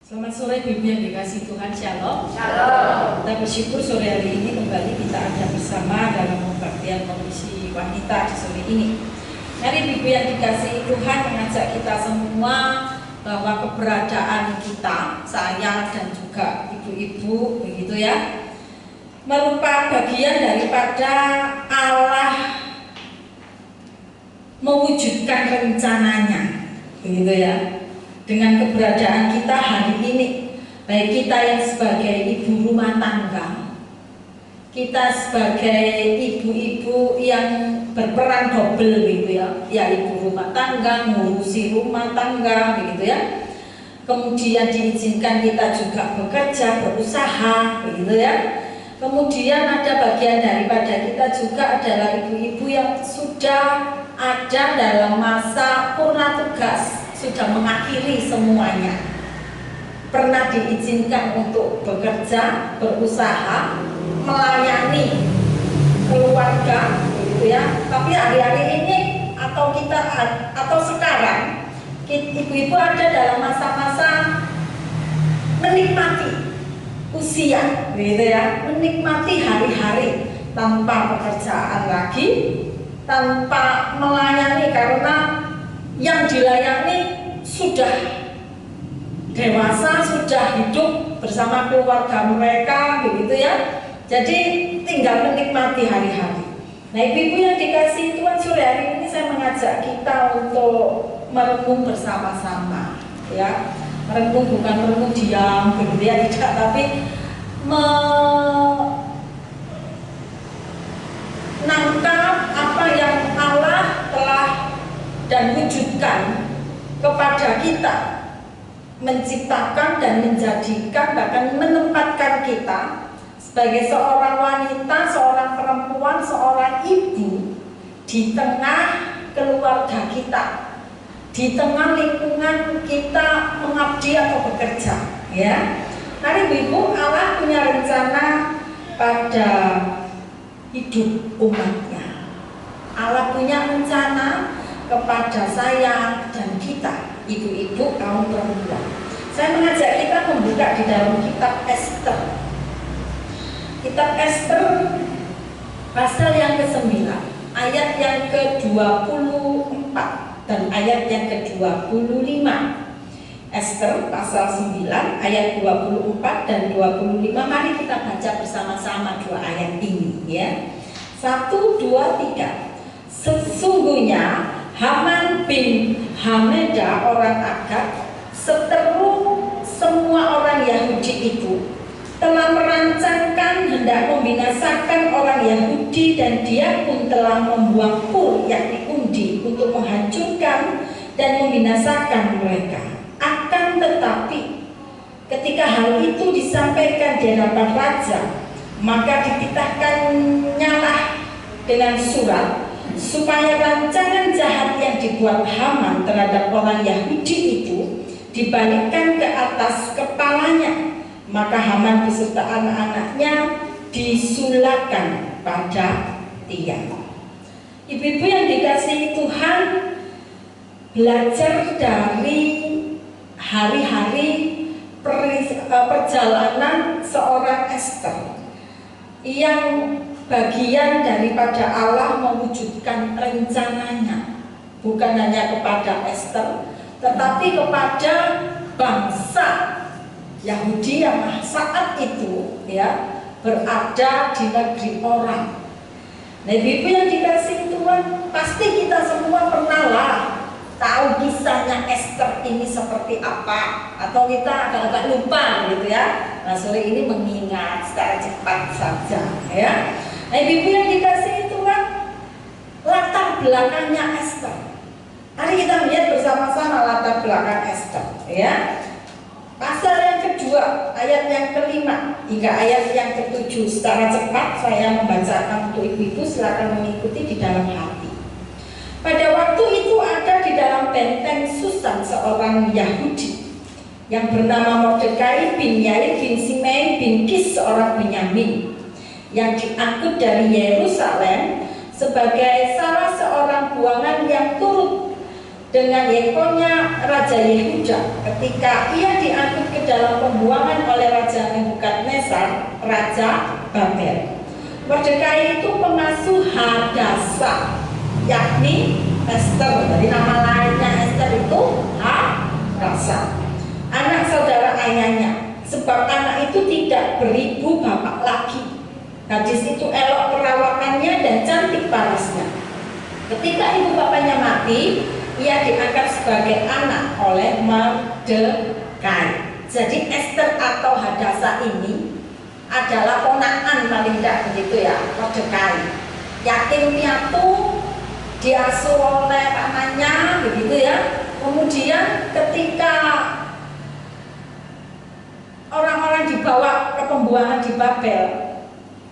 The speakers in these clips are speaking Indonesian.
Selamat sore Bibi yang dikasih Tuhan, Shalom. Shalom. Kita bersyukur sore hari ini kembali kita ada bersama dalam pembaktian komisi wanita di sore ini. Mari Bibi yang dikasih Tuhan mengajak kita semua bahwa keberadaan kita, saya dan juga ibu-ibu, begitu ya, merupakan bagian daripada Allah mewujudkan rencananya, begitu ya. Dengan keberadaan kita hari ini, baik kita yang sebagai ibu rumah tangga, kita sebagai ibu-ibu yang berperan double gitu ya ibu rumah tangga, ngurusi rumah tangga begitu ya. Kemudian diizinkan kita juga bekerja, berusaha begitu ya. Kemudian ada bagian daripada kita juga adalah ibu-ibu yang sudah ada dalam masa purna tugas, sudah mengakhiri semuanya, pernah diizinkan untuk bekerja, berusaha, melayani keluarga, gitu ya. Tapi hari-hari ini atau sekarang, ibu-ibu ada dalam masa-masa menikmati usia, gitu ya, menikmati hari-hari tanpa pekerjaan lagi, tanpa melayani karena yang dilayani sudah dewasa, sudah hidup bersama keluarga mereka, begitu ya. Jadi tinggal menikmati hari-hari. Nah, ibu-ibu yang dikasih Tuhan, sore hari ini saya mengajak kita untuk merenung bersama-sama, ya. Merenung bukan merenung diam, begitu ya, tidak, tapi menangkap apa yang Allah telah dan wujudkan kepada kita, menciptakan dan menjadikan, bahkan menempatkan kita sebagai seorang wanita, seorang perempuan, seorang ibu di tengah keluarga kita, di tengah lingkungan kita mengabdi atau bekerja, ya. Mari ibu, Allah punya rencana pada hidup umatnya. Allah punya rencana kepada saya dan kita, ibu-ibu kaum perempuan. Saya mengajak kita membuka di dalam kitab Ester. Kitab Ester pasal yang ke-9, ayat yang ke-24 dan ayat yang ke-25. Ester pasal 9 ayat 24 dan 25. Mari kita baca bersama-sama dua ayat ini, ya. 1, 2, 3. Sesungguhnya Haman bin Hameda orang Agag, seteru semua orang Yahudi itu, telah merancangkan hendak membinasakan orang Yahudi, dan dia pun telah membuang Pur, yakni undi, untuk menghancurkan dan membinasakan mereka. Akan tetapi ketika hal itu disampaikan di hadapan raja, maka dititahkannya dengan surat supaya rancangan jahat yang dibuat Haman terhadap orang Yahudi itu dibalikkan ke atas kepalanya. Maka Haman beserta anak-anaknya disulahkan pada tiang. Ibu-ibu yang dikasihi Tuhan, belajar dari hari-hari perjalanan seorang Ester yang bagian daripada Allah mewujudkan rencananya, bukan hanya kepada Ester, tetapi kepada bangsa Yahudi yang saat itu ya berada di negeri orang. Nah, ibu yang dikasihi Tuhan, pasti kita semua pernahlah tahu kisahnya Ester ini seperti apa, atau kita agak-agak lupa gitu ya. Nah, sore ini mengingat secara cepat saja, ya. Nah, ibu yang dikasihi Tuhan, latar belakangnya Ester. Mari kita lihat bersama-sama latar belakang Ester, ya. Pasal yang kedua, ayat yang kelima hingga ayat yang ketujuh. Secara cepat saya membacakan untuk ibu-ibu, silakan mengikuti di dalam hati. Pada waktu itu ada di dalam benteng Susan seorang Yahudi yang bernama Mordekai bin Yair bin Simei bin Kis, seorang Benyamin, yang diangkut dari Yerusalem sebagai salah seorang buangan yang turut dengan Yekonya Raja Yehuda ketika ia diangkut ke dalam pembuangan oleh Raja Nebukadnezar, Raja Babel. Mordekai itu pengasuh Hadasa, yakni Ester. Jadi nama lainnya Ester itu Hadasa, anak saudara ayahnya. Sebab anak itu tidak beribu bapak lagi. Gadis itu elok perawakannya dan cantik parasnya. Ketika ibu bapaknya mati, ia diangkat sebagai anak oleh Mordekai. Jadi Ester atau Hadasa ini adalah ponakan paling tidak begitu ya, Mordekai. Yatim piatu, diasuh oleh pamannya begitu ya. Kemudian ketika orang-orang dibawa ke pembuangan di Babel,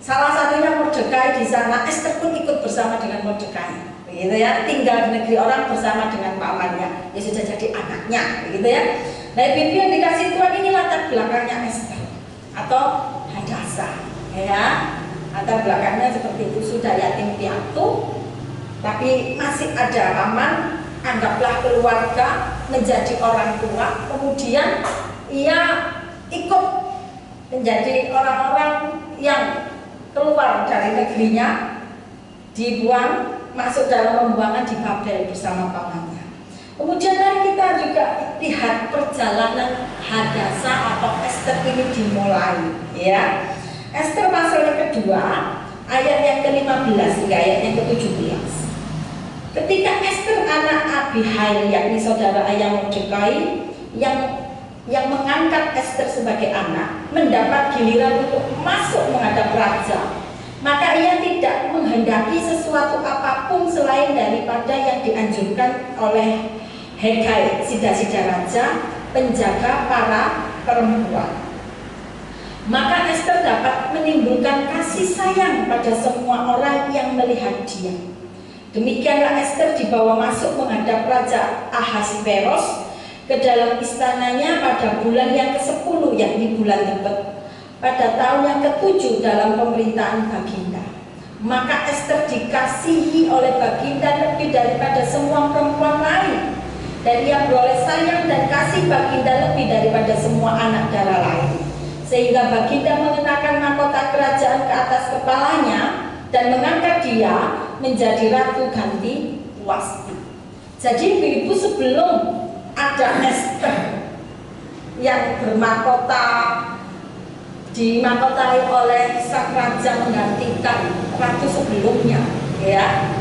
salah satunya Mordekai di sana, Ester pun ikut bersama dengan Mordekai. Begitu ya, tinggal di negeri orang bersama dengan pamannya, ya sudah jadi anaknya, begitu ya. Nah, Bibi yang dikasih Tuhan ini latar belakangnya Ester atau Hadasa, ya. Latar belakangnya seperti itu, sudah yatim piatu, tapi masih ada paman, anggaplah keluarga, menjadi orang tua, kemudian ia ikut menjadi orang-orang yang keluar dari negerinya, dibuang, masuk dalam pembuangan di Babel bersama pamannya. Kemudian mari kita juga lihat perjalanan Hadasa atau Ester ini dimulai, ya. Ester pasal yang kedua, ayat yang ke-15 hingga ayat yang ke-17. Ketika Ester anak Abihail, yakni saudara ayah Mordekai, yang mengangkat Ester sebagai anak, mendapat giliran untuk masuk menghadap raja, maka ia tidak menghendaki sesuatu apapun selain daripada yang dianjurkan oleh Hegai, sida-sida raja, penjaga para perempuan. Maka Ester dapat menimbulkan kasih sayang pada semua orang yang melihat dia. Demikianlah Ester dibawa masuk menghadap Raja Ahasveros ke dalam istananya pada bulan yang ke-10, yakni bulan Tebet, pada tahun yang ke-7 dalam pemerintahan Baginda. Maka Ester dikasihi oleh Baginda lebih daripada semua perempuan lain, dan ia beroleh sayang dan kasih Baginda lebih daripada semua anak darah lain, sehingga Baginda mengenakan mahkota kerajaan ke atas kepalanya dan mengangkat dia menjadi ratu ganti Wasti. Jadi ibu sebelum ada Ester yang bermahkota, dimahkotai oleh sang raja menggantikan ratu sebelumnya, ya,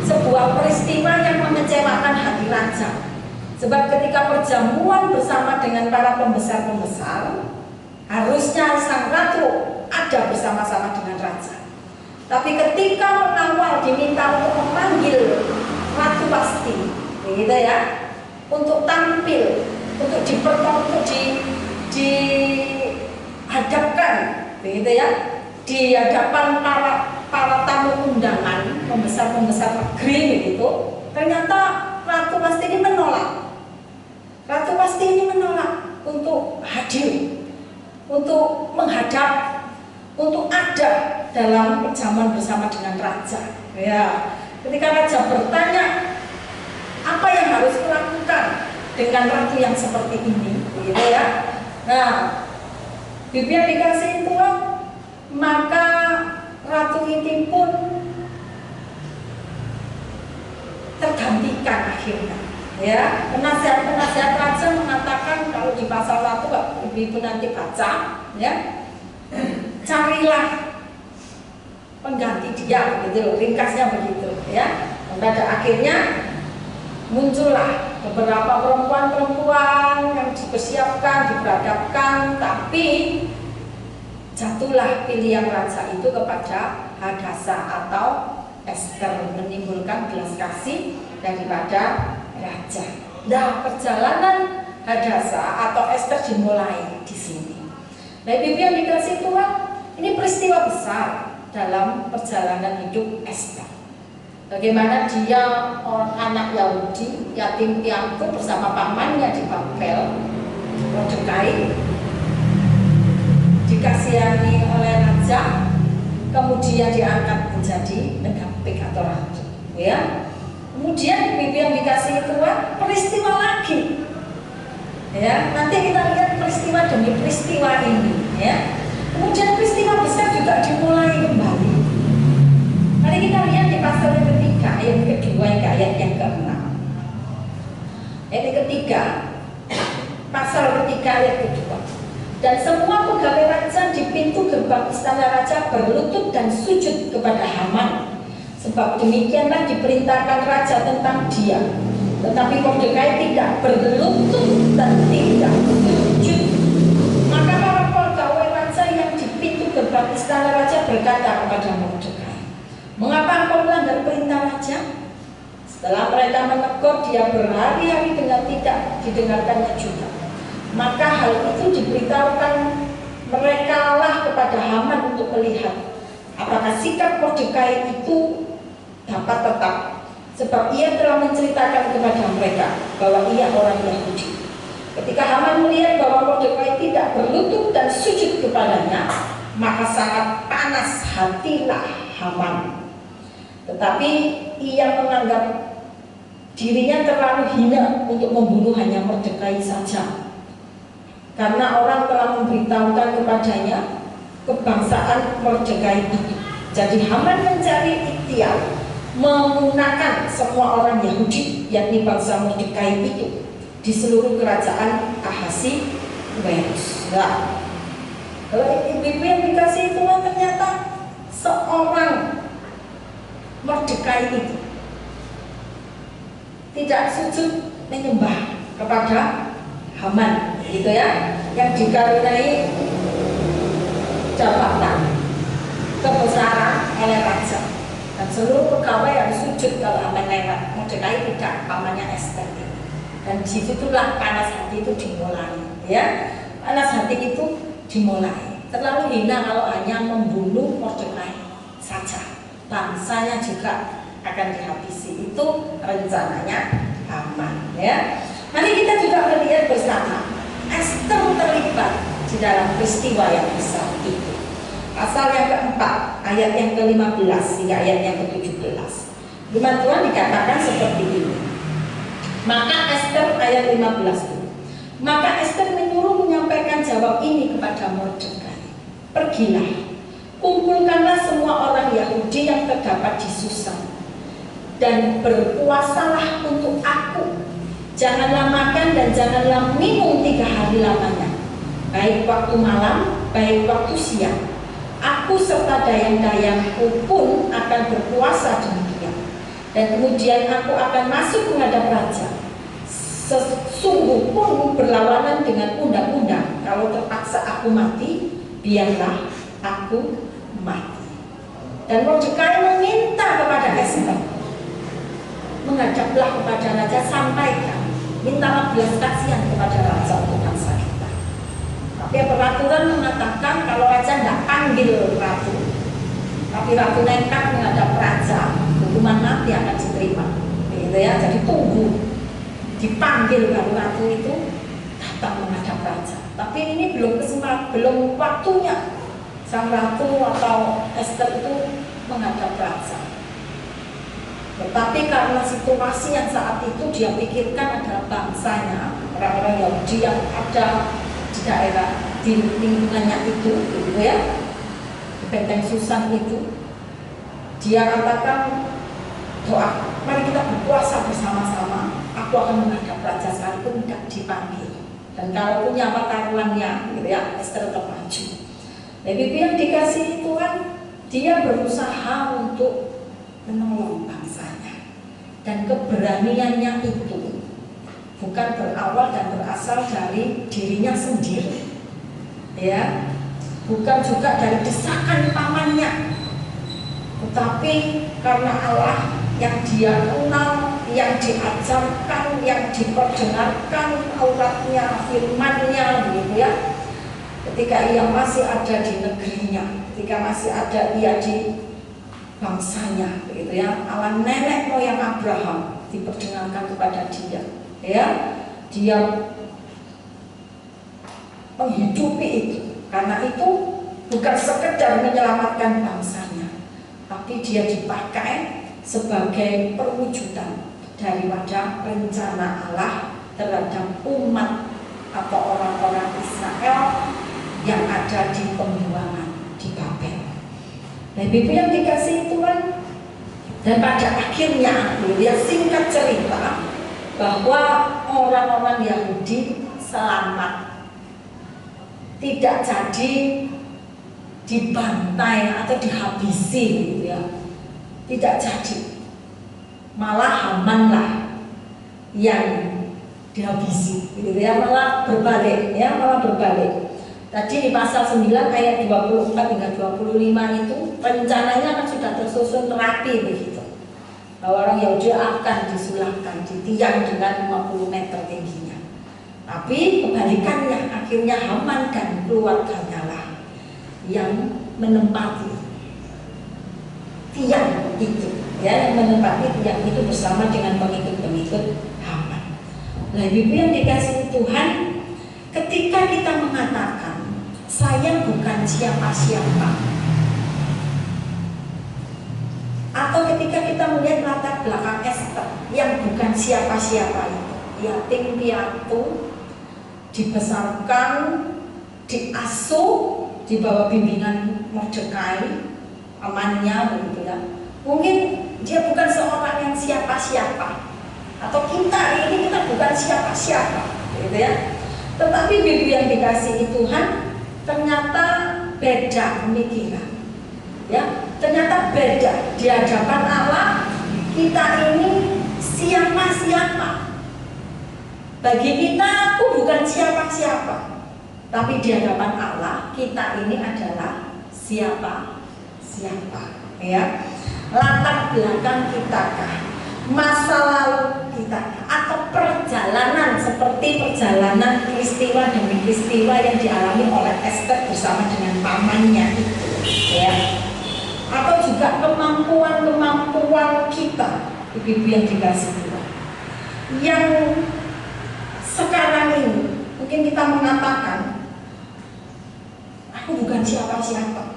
sebuah peristiwa yang mengecewakan hati raja. Sebab ketika perjamuan bersama dengan para pembesar-pembesar, harusnya sang ratu ada bersama-sama dengan raja. Tapi ketika mengawal diminta untuk memanggil Ratu Wasti, begitu ya, untuk tampil, untuk dihadapkan, begitu ya, di hadapan para tamu undangan, pembesar-pembesar negeri begitu. Ternyata Ratu Wasti ini menolak. Ratu Wasti ini menolak untuk hadir, untuk menghadap, untuk ada dalam perjamuan bersama dengan raja. Ya, ketika raja bertanya, apa yang harus kulakukan dengan ratu yang seperti ini, gitu ya. Nah, Bibi yang dikasih Tuhan, maka ratu ini pun tergantikan akhirnya. Ya, penasihat raja mengatakan, kalau di pasal 1 Ibu nanti baca, ya, carilah pengganti dia, begitu, ringkasnya begitu, ya. Dan pada akhirnya muncullah beberapa perempuan-perempuan yang dipersiapkan, diperadabkan, tapi jatuhlah pilihan raja itu kepada Hadasa atau Ester, menimbulkan belas kasih daripada raja. Nah, perjalanan Hadasa atau Ester dimulai di sini. Baik Bibi yang dikasih Tuhan, ini peristiwa besar dalam perjalanan hidup Ester. Bagaimana dia orang anak Yahudi, yatim piatu bersama pamannya di Babel, Mordekai, dikasihani oleh raja, kemudian diangkat menjadi pendamping atau ratu. Ya. Kemudian Bibi yang dikasih Tuhan peristiwa lagi, ya nanti kita lihat peristiwa demi peristiwa ini, ya. Kemudian peristiwa besar juga dimulai kembali. Mari kita lihat di pasal yang ketiga, ayat kedua hingga ayat yang keenam. Ayat ketiga, pasal ketiga ayat kedua. Dan semua pegawai raja di pintu gerbang istana raja berlutut dan sujud kepada Haman. Sebab demikianlah diperintahkan raja tentang dia. Tetapi Mordekai tidak berlutut dan tidak sujud. Maka para pegawai raja yang di pintu gerbang istana raja berkata kepada Mordekai, "Mengapa engkau melanggar perintah raja?" Setelah mereka menegur dia berhari-hari dengan tidak didengarkannya juga. Maka hal itu diberitahukan mereka lah kepada Haman untuk melihat apakah sikap Mordekai itu dapat tetap, sebab ia telah menceritakan kepada mereka bahwa ia orang Yahudi. Ketika Haman melihat bahwa Mordekai tidak berlutut dan sujud kepadanya, maka sangat panas hatilah Haman. Tetapi ia menganggap dirinya terlalu hina untuk membunuh hanya Mordekai saja, karena orang telah memberitahukan kepadanya kebangsaan Mordekai itu. Jadi Haman mencari ikhtiar menggunakan semua orang Yahudi, yakni bangsa Mordekai itu, di seluruh kerajaan Ahasiweros. Nah, kalau ibu-ibu yang dikasih Tuhan, ternyata seorang Mordekai itu tidak sujud menyembah kepada Haman, gitu ya, yang dikaruniai jabatan kebesaran oleh raja. Dan seluruh pegawai harus sujud kalau Haman lewat. Mordekai tidak, pamannya Ester. Dan disitulah panas hati itu dimulai, ya. Panas hati itu dimulai. Terlalu hina kalau hanya membunuh Mordekai saja, bangsanya juga akan dihabisi. Itu rencananya Haman, ya. Mari kita juga melihat bersama Ester terlibat di dalam peristiwa yang besar itu. Pasal yang keempat, ayat yang ke-15 hingga ayat yang ke-17. Firman Tuhan dikatakan seperti ini. Maka Ester, ayat 15 itu. Maka Ester menyuruh menyampaikan jawab ini kepada Mordekai. Pergilah, kumpulkanlah semua orang Yahudi yang terdapat di Susan, dan berpuasalah untuk aku. Janganlah makan dan janganlah minum 3 hari lamanya, baik waktu malam, baik waktu siang. Aku serta dayang-dayangku pun akan berpuasa demikian. Dan kemudian aku akan masuk menghadap raja. Sesungguh pun berlawanan dengan undang-undang. Kalau terpaksa aku mati, biarlah aku mati. Dan Mordekai meminta kepada Ester, menghadaplah kepada raja, sampaikan, mintalah belas kasihan kepada raja untuk bangsa kita. Tapi peraturan mengatakan kalau raja tidak panggil ratu, tapi ratu nekat menghadap raja, hukuman mati akan diterima, gitu ya. Jadi tunggu dipanggil baru ratu itu datang menghadap raja. Tapi ini belum kesempatan, belum waktunya sang ratu atau Ester itu menghadap raja. Tetapi karena situasi yang saat itu dia pikirkan adalah bangsanya, orang-orang Yahudi yang ada di daerah di lingkungannya itu, gitu ya, di benteng Susan itu, dia katakan, doa, mari kita berpuasa bersama-sama. Aku akan menghadap raja sekalipun tidak dipanggil. Dan kalau punya apa taruhannya, gitu ya, Ester tetap maju. Bibi yang dikasihi Tuhan, dia berusaha untuk menolong bangsanya. Dan keberaniannya itu bukan berawal dan berasal dari dirinya sendiri, ya, bukan juga dari desakan pamannya, tetapi karena Allah yang dia kenal, yang diajarkan, yang diperdengarkan auratnya, firmannya, begitu ya. Ketika ia masih ada di negerinya, ketika masih ada ia di bangsanya, begitu ya, Allah nenek moyang Abraham diperdengarkan kepada dia, ya, dia menghidupi itu. Karena itu bukan sekedar menyelamatkan bangsanya, tapi dia dipakai sebagai perwujudan daripada rencana Allah terhadap umat atau orang-orang Israel yang ada di pembuangan di Babel. Nah, Ibu yang dikasihi Tuhan, dan pada akhirnya ya singkat cerita bahwa orang-orang Yahudi selamat, tidak jadi dibantai atau dihabisi gitu ya, tidak jadi, malah Hamanlah yang dihabisi gitu ya, malah berbalik ya, malah berbalik. Tadi di pasal 9 ayat 24 hingga 25 itu rencananya kan sudah tersusun rapi begitu, bahwa orang Yahudi akan disulahkan di tiang dengan 50 meter tingginya. Tapi kebalikannya, akhirnya Haman dan keluarganya lah yang menempati tiang itu ya, yang menempati tiang itu bersama dengan pengikut-pengikut Haman. Nah, Ibu yang dikasihi Tuhan, ketika kita mengatakan saya bukan siapa-siapa, atau ketika kita melihat latar belakang Ester yang bukan siapa-siapa itu, yatim piatu, dibesarkan, diasuh di bawah bimbingan Mordekai, amannya begitu ya. Mungkin dia bukan seorang yang siapa-siapa, atau kita ini kita bukan siapa-siapa, gitu ya. Tetapi Ibu yang dikasihi Tuhan, ternyata beda pemikiran, ya. Ternyata beda di hadapan Allah. Kita ini siapa-siapa. Bagi kita, aku bukan siapa-siapa. Tapi di hadapan Allah, kita ini adalah siapa-siapa, ya. Latar belakang kitakah, masa lalu kita, atau perjalanan seperti perjalanan peristiwa demi peristiwa yang dialami oleh Ester bersama dengan pamannya itu, ya. Atau juga kemampuan-kemampuan kita, Ibu yang dikasihi Tuhan, yang sekarang ini mungkin kita mengatakan aku bukan siapa-siapa,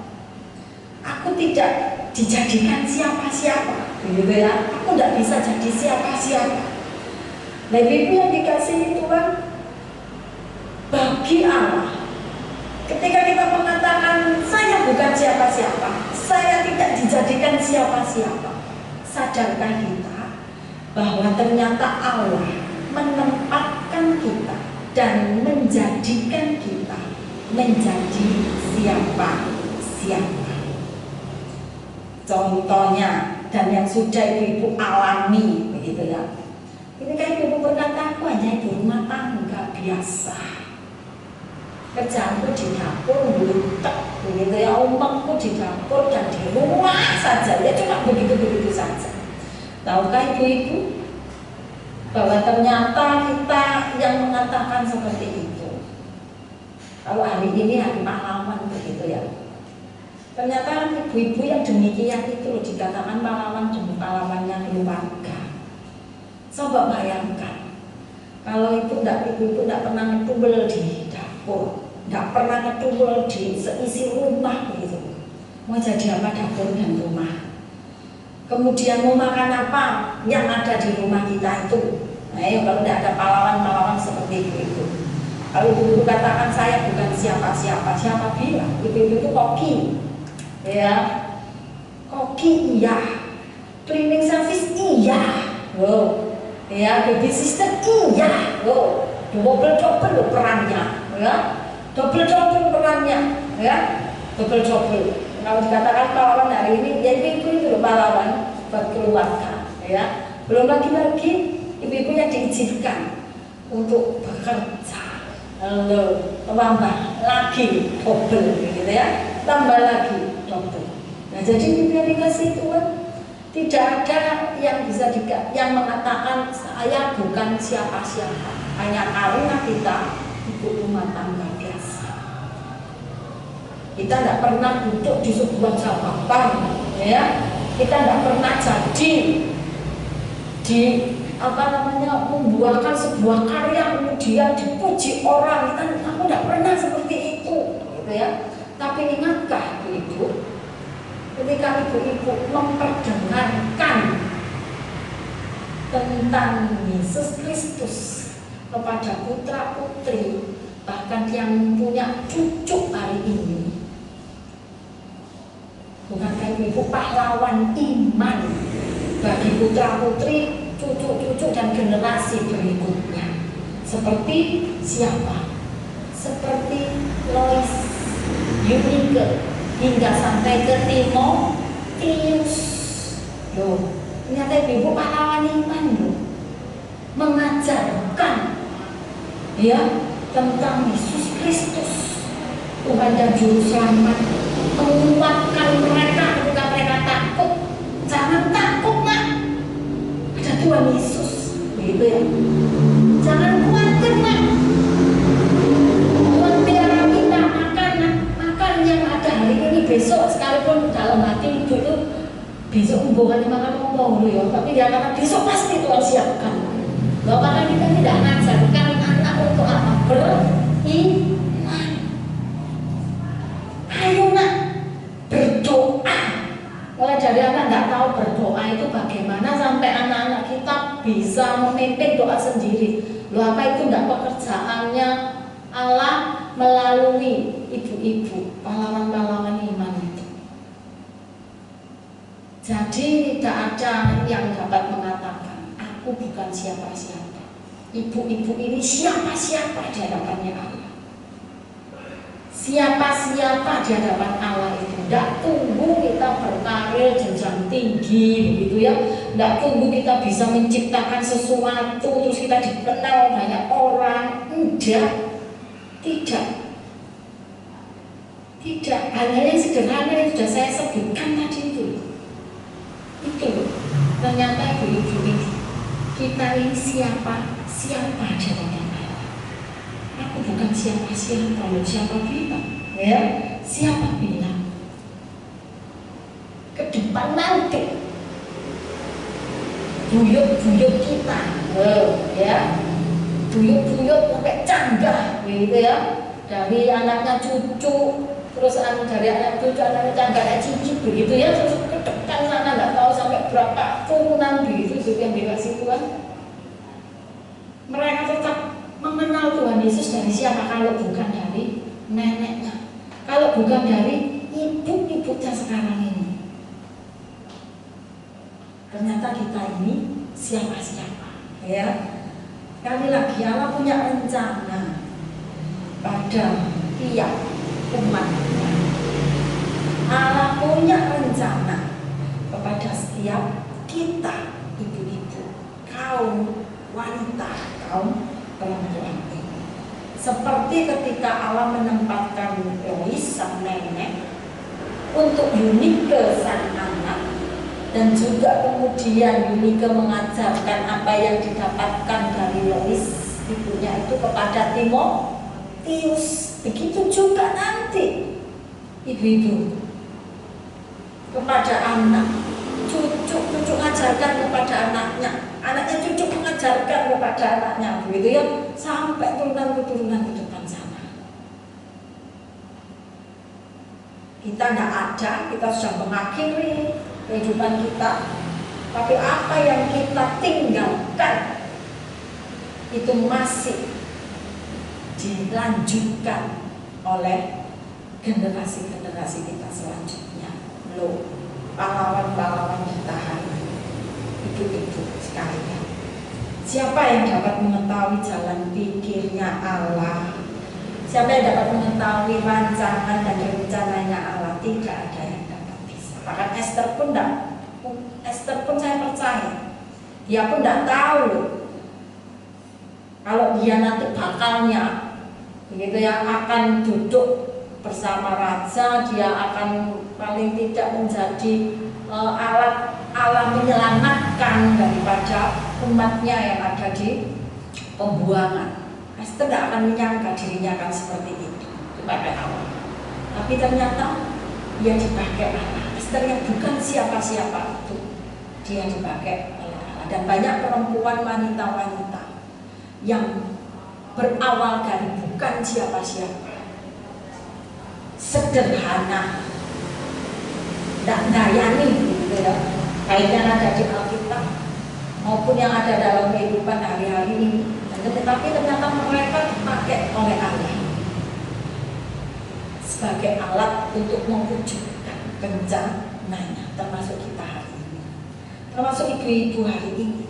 aku tidak dijadikan siapa-siapa, gitu ya. Aku tidak bisa jadi siapa-siapa. Nah, Ibu yang dikasihi Tuhan, bagi Allah, ketika kita mengatakan saya bukan siapa-siapa, saya tidak dijadikan siapa-siapa, sadarkah kita bahwa ternyata Allah menempatkan kita dan menjadikan kita menjadi siapa-siapa. Contohnya, dan yang sudah Ibu alami begitu ya. Ini kayak Ibu berkata, aku hanya ibu rumah tangga biasa. Kerjaanku di dapur, butek begitu ya, umpamku di dapur dan di rumah saja, ya cuma begitu-begitu saja. Tahukah Ibu-ibu bahwa ternyata kita yang mengatakan seperti itu, kalau hari ini hari pahlawan begitu ya, ternyata ibu-ibu yang demikian itu loh dikatakan pahlawan demi pahlawannya keluarga. Coba bayangkan kalau ibu-ibu tidak pernah ngetubel di dapur, tidak pernah ngetubel di seisi rumah begitu, mau jadi apa dapur dan rumah? Kemudian mau makan apa yang ada di rumah kita itu? Nah, kalau tidak ada pahlawan-pahlawan seperti itu. Kalau ibu-ibu katakan saya bukan siapa-siapa, siapa bilang? Ibu-ibu itu koki, ya, koki iya, cleaning service iya, loh, ya, baby sister iya, loh, double perannya, ya, double perannya, ya, double. Kalau dikatakan pahlawan hari ini, ya ibu itu loh pahlawan buat keluarga, ya. Belum lagi ibu-ibu yang diizinkan untuk bekerja, lalu tambah lagi double, gitu ya, tambah lagi double. Nah, jadi ibu yang dikasih Tuhan, tidak ada yang bisa yang mengatakan saya bukan siapa-siapa, hanya karena kita ibu rumah tangga biasa. Kita tidak pernah duduk di sebuah jabatan, ya. Kita tidak pernah jadi di membuahkan sebuah karya kemudian dipuji orang. Aku tidak pernah seperti itu, gitu ya. Tapi ingatkah ibu, ketika ibu-ibu memperdengarkan tentang Yesus Kristus kepada putra putri, bahkan yang punya cucu hari ini. Bukankah ibu pahlawan iman bagi putra putri, cucu-cucu dan generasi berikutnya? Seperti siapa? Seperti Lois, Eunike, hingga sampai ke Timotius. Loh, ternyata ibu pahlawan iman loh, mengajarkan ya tentang Yesus Kristus, Tuhan dan Juru Selamat, menguatkan mereka ketika mereka takut. Jangan takut nak, ada Tuhan Yesus, begitu ya. Jangan khawatir nak, Tuhan piara kita makan yang ada hari ini, besok sekalipun dalam hati ibu itu besok bukan makan ngomong ya, tapi dia kata besok pasti Tuhan siapkan. Bahkan kita tidak mengajarkan anak untuk apa? Beriman. Ayo nak berdoa. Mulai dari anak nggak tahu berdoa itu bagaimana sampai anak-anak kita bisa memimpin doa sendiri. Loh, apa itu enggak pekerjaannya Allah melalui ibu-ibu pahlawan-pahlawan iman itu. Jadi tidak ada yang dapat mengatakan aku bukan siapa-siapa. Ibu-ibu ini siapa-siapa di hadapannya Allah. Siapa-siapa di hadapan Allah itu. Tidak tunggu kita berkarir jenjang tinggi begitu ya. Tidak tunggu kita bisa menciptakan sesuatu terus kita dikenal banyak orang. Tidak. Hal-hal yang sederhana yang sudah saya sebutkan tadi itu. Ternyata ibu-ibu ini, kita ini siapa di hadapan Allah. Aku bukan siapa-siapa, siapa bilang ya, siapa bilang ke depan nanti buyut-buyut kita ya, buyut-buyut sampai canggah gitu ya, dari anaknya cucu, terus dari anak cucu, anaknya canggah, cicit begitu ya, terus ke depan sana nggak tahu sampai berapa turunan begitu yang dikasih Tuhan. Mereka tetap mengenal Tuhan Yesus dari siapa kalau bukan dari neneknya, kalau bukan dari ibu-ibunya sekarang ini. Ternyata kita ini siapa-siapa ya. Sekali lagi Allah punya rencana pada tiap umatnya. Allah punya rencana kepada setiap kita, ibu-ibu, kaum wanita, kaum perempuan ini. Seperti ketika Allah menempatkan Lois sang nenek untuk Eunike sang anak, dan juga kemudian Eunike mengajarkan apa yang didapatkan dari Lois ibunya itu kepada Timotius. Begitu juga nanti ibu-ibu kepada anak, cucu mengajarkan kepada anaknya, anaknya cucu mengajarkan kepada anaknya, begitu ya, sampai turunan-turunan ke depan sana. Kita tidak ada, kita sudah mengakhiri kehidupan kita, tapi apa yang kita tinggalkan itu masih dilanjutkan oleh generasi-generasi kita selanjutnya. Loh, pahlawan-pahlawan kita hari ini, ibu-ibu sekalian, siapa yang dapat mengetahui jalan pikirnya Allah? Siapa yang dapat mengetahui rancangan dan rencananya Allah? Tidak ada yang dapat bisa. Bahkan Esther pun saya percaya, dia pun tidak tahu kalau dia nanti bakalnya begitu ya, akan duduk bersama raja, dia akan paling tidak menjadi alat Allah menyelamatkan daripada umatnya yang ada di pembuangan. Esther tidak akan menyangka dirinya akan seperti itu dipakai Allah, tapi ternyata dia dipakai Allah. Esther yang bukan siapa-siapa itu, dia dipakai oleh Allah. Dan banyak perempuan, wanita-wanita yang berawal dari bukan siapa-siapa, sederhana, tidak dayani gitu ya. Kayaknya ada di Alkitab, maupun yang ada dalam kehidupan hari-hari ini. Tetapi ternyata mereka dipakai oleh Allah sebagai alat untuk mewujudkan rencananya, termasuk kita hari ini, termasuk ibu-ibu hari ini,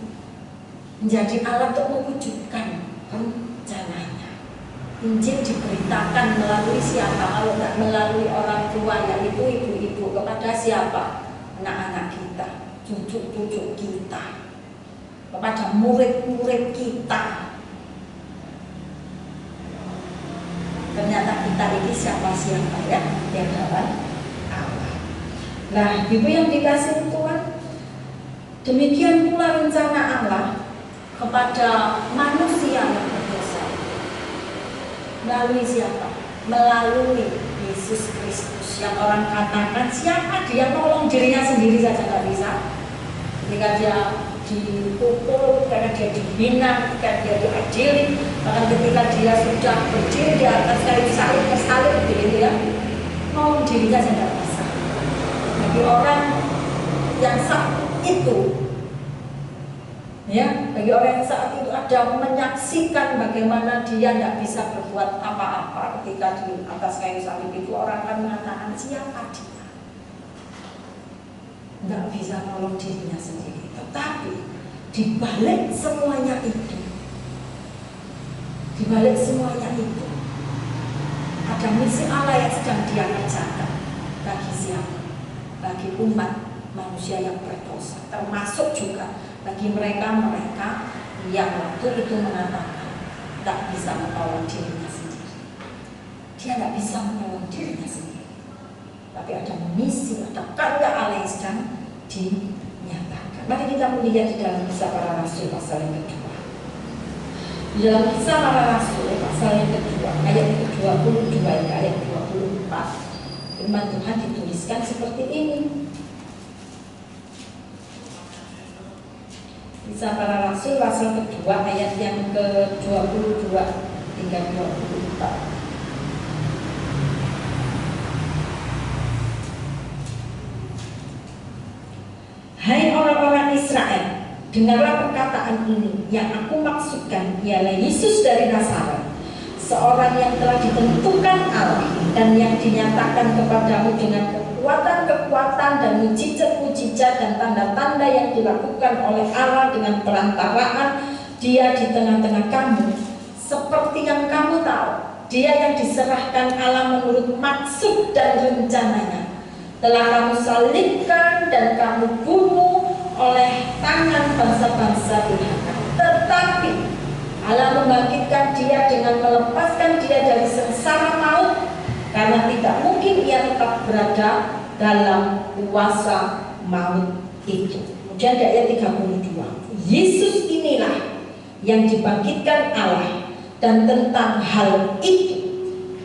menjadi alat untuk mewujudkan rencananya. Injil diberitakan melalui siapa? Kalau tidak melalui orang tua, yaitu ibu-ibu, kepada siapa? Anak-anak kita, cucu-cucu kita, kepada murid-murid kita. Ternyata kita ini siapa-siapa ya, di hadapan Allah. Nah, ibu yang dikasihi Tuhan, demikian pula rencana Allah kepada manusia yang berdosa. Melalui siapa? Melalui Yesus Kristus, yang orang katakan siapa dia, nolong dirinya sendiri saja nggak bisa. Ketika dia dipukul, karena dia dihina, ketika dia diadili, bahkan ketika dia sudah berdiri di atas kayu salib begitu ya, nolong dirinya saja nggak bisa. Bagi orang yang saat itu, ya, bagi orang yang saat itu ada menyaksikan bagaimana dia tidak bisa berbuat apa-apa ketika di atas kayu salib itu, orang akan mengatakan siapa dia, tidak bisa nolong dirinya sendiri. Tetapi dibalik semuanya itu, ada misi Allah yang sedang Dia kerjakan. Bagi siapa? Bagi umat manusia yang berdosa, termasuk juga bagi mereka-mereka yang waktu itu mengatakan tak bisa menolong dirinya sendiri. Dia tidak bisa menolong dirinya sendiri. Tapi ada misi, ada karya Allah yang sedang dinyatakan. Mari kita melihat di dalam Kisah Para Rasul pasal yang kedua. Di dalam Kisah Para Rasul pasal yang kedua, ayat ke-22 hingga ayat 24, firman Tuhan dituliskan seperti ini. Kisah Para Rasul pasal kedua ayat yang ke-22 hingga 24. Hai orang-orang Israel, dengarlah perkataan ini. Yang aku maksudkan ialah Yesus dari Nazaret, seorang yang telah ditentukan Allah dan yang dinyatakan kepadamu dengan kekuatan-kekuatan dan mujizat-mujizat dan tanda-tanda yang dilakukan oleh Allah dengan perantaraan Dia di tengah-tengah kamu. Seperti yang kamu tahu, Dia yang diserahkan Allah menurut maksud dan rencananya telah kamu salibkan dan kamu bunuh oleh tangan bangsa-bangsa durhaka. Tetapi Allah membangkitkan Dia dengan melepaskan Dia dari sengsara maut, karena tidak mungkin Ia tetap berada dalam kuasa maut itu. Kemudian di ayat 32, Yesus inilah yang dibangkitkan Allah, dan tentang hal itu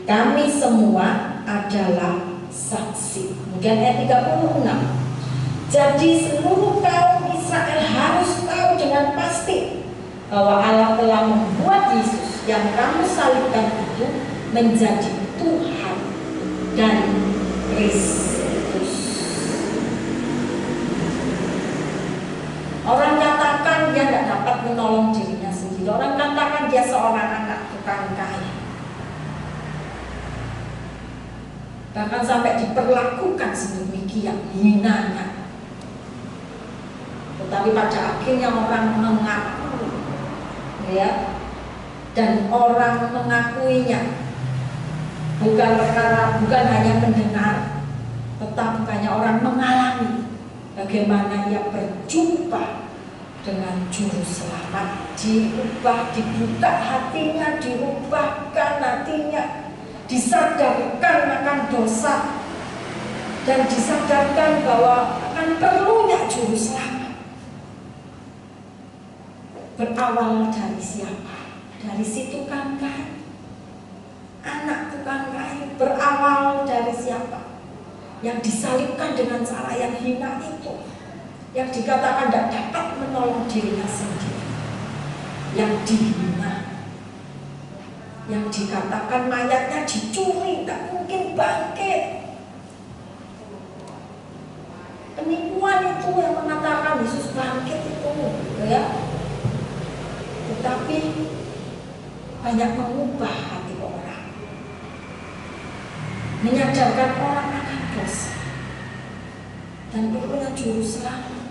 kami semua adalah saksi. Kemudian ayat 36, jadi seluruh kaum Israel harus tahu dengan pasti bahwa Allah telah membuat Yesus yang kamu salibkan itu menjadi Tuhan dan Kristus. Orang katakan dia tidak dapat menolong dirinya sendiri. Orang katakan dia seorang anak tukang kaya, bahkan sampai diperlakukan sedemikian hinanya. Tetapi pada akhirnya orang mengaku, ya, dan orang mengakuinya bukan hanya mendengar, tetapi banyak orang mengalami bagaimana ia berjumpa dengan juru selamat, dibuka hatinya, dirubahkan hatinya, disadarkan akan dosa, dan disadarkan bahwa akan perlunya juru selamat. Berawal dari siapa? Dari si tukang kayu, anak tukang kayu. Berawal dari siapa? Yang disalibkan dengan cara yang hina itu, yang dikatakan tidak dapat menolong dirinya sendiri, yang dihina, yang dikatakan mayatnya dicuri, tak mungkin bangkit. Penipuan itu yang mengatakan Yesus bangkit itu, ya. Tetapi banyak mengubah hati orang, menyadarkan orang akan dosa dan perlunya juru selamat.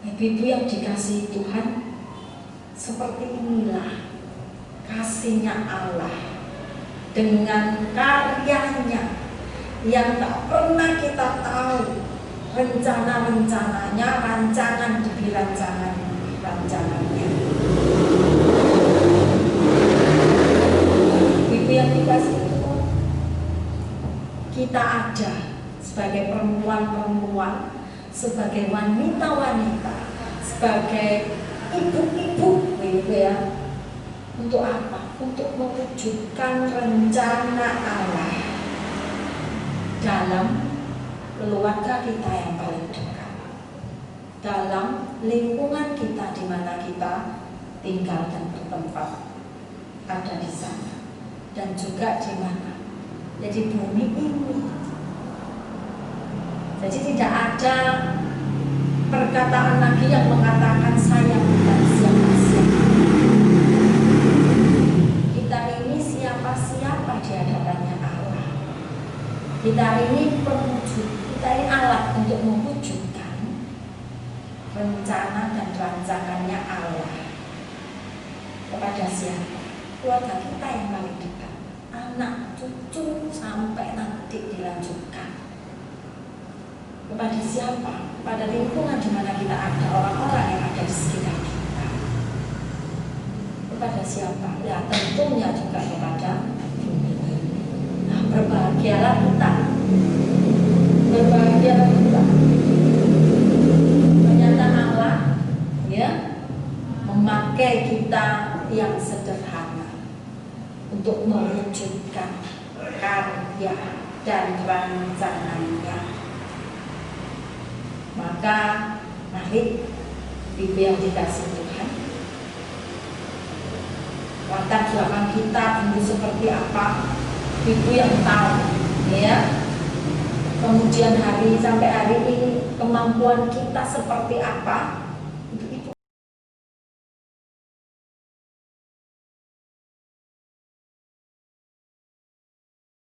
Ibu-ibu yang dikasihi Tuhan, seperti inilah kasihnya Allah dengan karyanya yang tak pernah kita tahu rencana-rencananya, rancangan demi rancangannya. Ibu yang dikasihi Tuhan, kita ada sebagai perempuan-perempuan, sebagai wanita-wanita, sebagai ibu-ibu, ya. Untuk apa? Untuk mewujudkan rencana Allah dalam keluarga kita yang paling dekat, dalam lingkungan kita di mana kita tinggal dan bertempat, ada di sana, dan juga di mana. Jadi bumi ini. Jadi tidak ada perkataan lagi yang mengatakan saya bukan siapa-siapa. Kita ini siapa-siapa di hadapannya Allah. Kita ini pewujud, kita ini alat untuk mewujudkan rencana dan rancangannya Allah. Kepada siapa? Keluarga kita yang paling dekat, anak, cucu, sampai nanti dilanjutkan. Kepada siapa? Pada lingkungan di mana kita ada, orang-orang yang ada di sekitar kita. Kepada siapa? Ya tentunya juga kepada. Nah, berbahagialah kita. Berbahagialah kita. Ternyata Allah, ya, memakai kita yang sederhana untuk mewujudkan karya dan rancangannya. Maka mari ibu yang dikasihi Tuhan, latar belakang kita dulu seperti apa, ibu yang tahu, ya. Kemudian sampai hari ini kemampuan kita seperti apa,